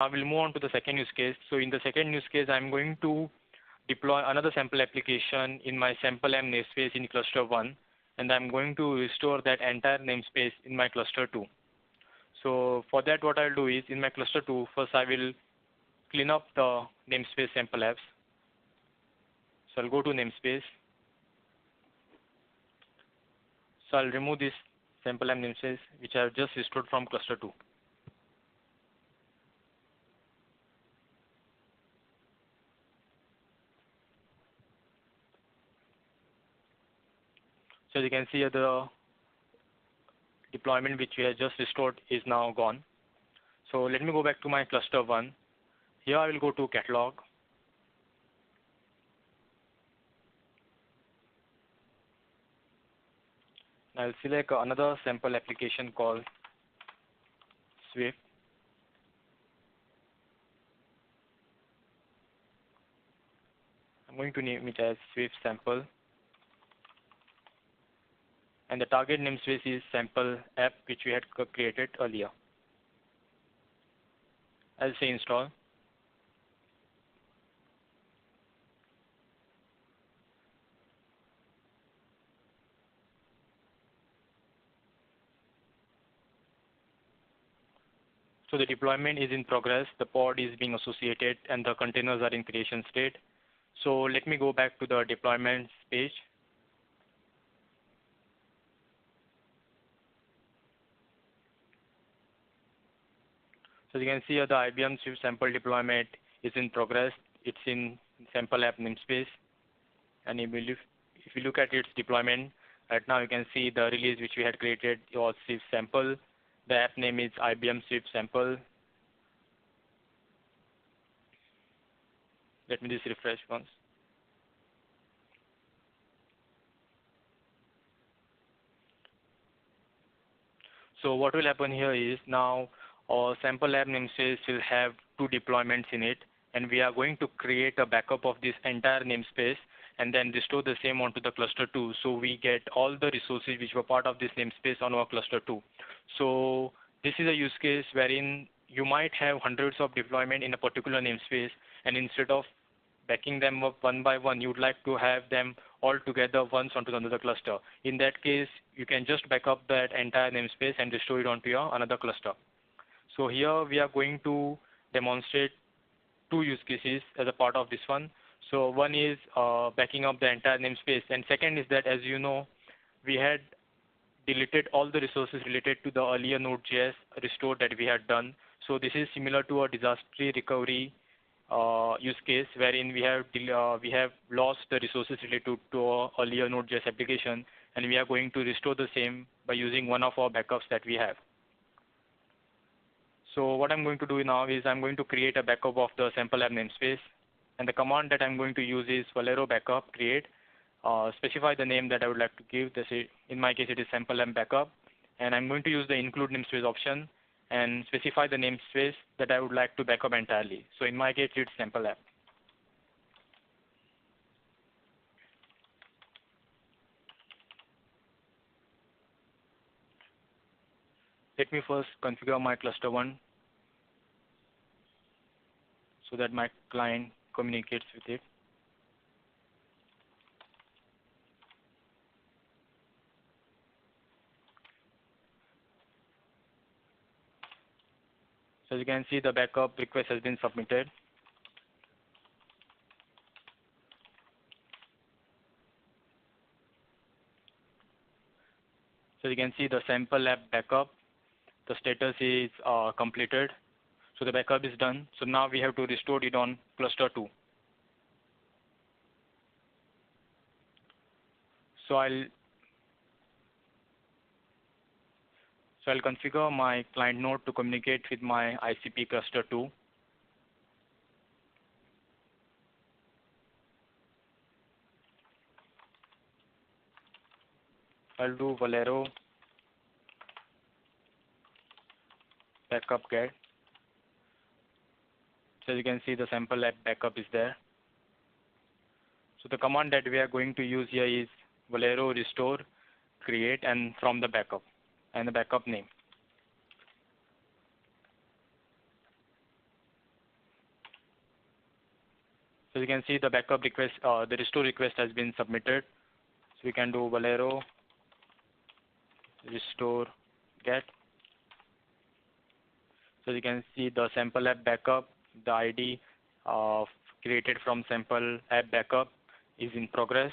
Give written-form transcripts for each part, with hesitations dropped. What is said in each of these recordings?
I will move on to the second use case. So in the second use case, I'm going to deploy another sample application in my sample m namespace in cluster 1, and I'm going to restore that entire namespace in my cluster 2. So for that, what I'll do is in my cluster 2, first I will clean up the namespace sample apps. So I'll go to namespace. So I'll remove this sample m namespace which I have just restored from cluster 2. So you can see here the deployment which we have just restored is now gone. So let me go back to my cluster 1. Here I will go to catalog. I'll select another sample application called Swift. I'm going to name it as Swift sample. And the target namespace is sample app which we had created earlier. I'll say install. So the deployment is in progress, the pod is being associated, and the containers are in creation state. So let me go back to the deployment page. So you can see here the IBM Swift sample deployment is in progress. It's in sample app namespace. And if you look at its deployment, right now you can see the release which we had created was Swift sample. The app name is IBM Swift sample. Let me just refresh once. So what will happen here is now our sample app namespace will have 2 deployments in it, and we are going to create a backup of this entire namespace and then restore the same onto the cluster 2. So we get all the resources which were part of this namespace on our cluster 2. So this is a use case wherein you might have hundreds of deployment in a particular namespace, and instead of backing them up one by one, you'd like to have them all together once onto another cluster. In that case, you can just back up that entire namespace and restore it onto your another cluster. So here we are going to demonstrate 2 use cases as a part of this one. So one is backing up the entire namespace, and second is that, as you know, we had deleted all the resources related to the earlier Node.js restore that we had done. So this is similar to a disaster recovery use case wherein we have lost the resources related to our earlier Node.js application, and we are going to restore the same by using one of our backups that we have. So what I'm going to do now is I'm going to create a backup of the sample app namespace, and the command that I'm going to use is Velero backup create. Specify the name that I would like to give. In my case, it is sample app backup, and I'm going to use the include namespace option and specify the namespace that I would like to backup entirely. So in my case, it's sample app. Let me first configure my cluster 1 so that my client communicates with it. So as you can see, the backup request has been submitted. So you can see the sample app backup. The status is completed. So the backup is done. So now we have to restore it on cluster 2. So I'll configure my client node to communicate with my ICP cluster 2. I'll do Velero backup get. So you can see the sample app backup is there. So the command that we are going to use here is Velero restore create and from the backup and the backup name. So you can see the backup request, the restore request has been submitted. So we can do Velero restore get. So you can see the sample app backup, the ID created from sample app backup is in progress.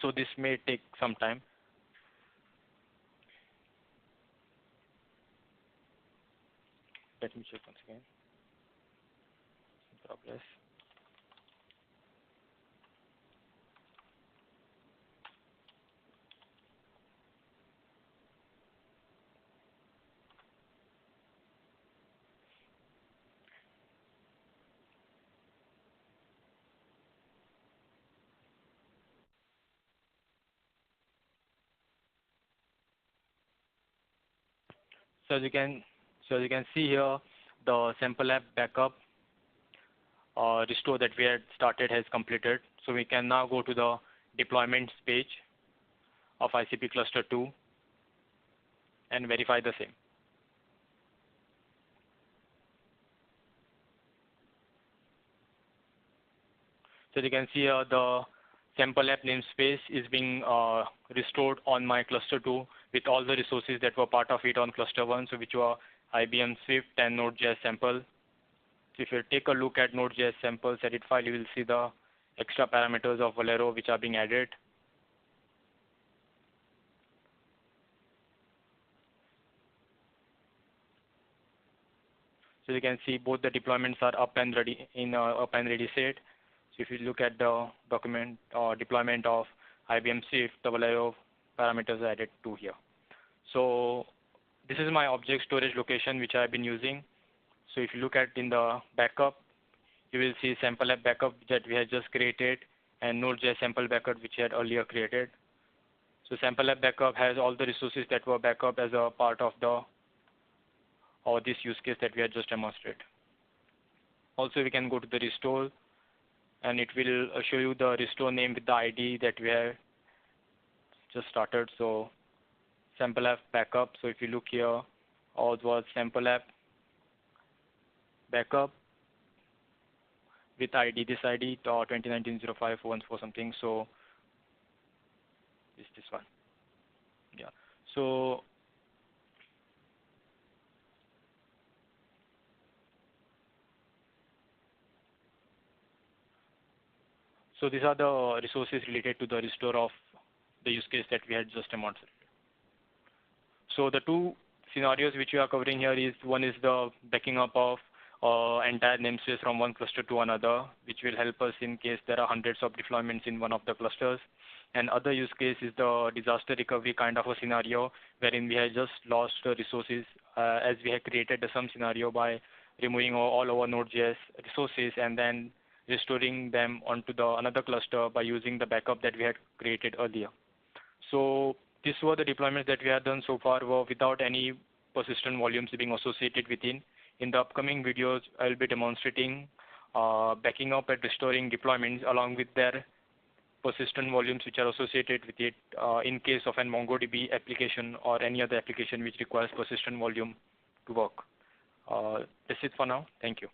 So this may take some time. Let me check once again. In progress. So as you can see here, the sample app backup restore that we had started has completed. So we can now go to the deployments page of ICP cluster 2 and verify the same. So you can see here the sample app namespace is being restored on my cluster 2 with all the resources that were part of it on cluster 1, so which were IBM Swift and Node.js sample. So if you take a look at Node.js sample edit file, you will see the extra parameters of Velero which are being added. So you can see both the deployments are up and ready in up and ready state. So if you look at the document or deployment of IBM Swift, the Velero parameters are added to here. So this is my object storage location which I've been using. So if you look at in the backup, you will see sample app backup that we had just created and Node.js sample backup which we had earlier created. So sample app backup has all the resources that were backup as a part of the or this use case that we had just demonstrated. Also, we can go to the restore and it will show you the restore name with the ID that we have just started. So sample app backup. So if you look here, all was sample app backup with ID, this ID 2019-05-414 something. So it's this one. Yeah. So these are the resources related to the restore of the use case that we had just demonstrated. So the two scenarios which we are covering here is one is the backing up of entire namespace from one cluster to another, which will help us in case there are hundreds of deployments in one of the clusters. And other use case is the disaster recovery kind of a scenario wherein we have just lost resources as we have created some scenario by removing all our Node.js resources and then restoring them onto the another cluster by using the backup that we had created earlier. So these were the deployments that we have done so far were without any persistent volumes being associated within. In the upcoming videos, I'll be demonstrating backing up and restoring deployments along with their persistent volumes which are associated with it in case of an MongoDB application or any other application which requires persistent volume to work. That's it for now. Thank you.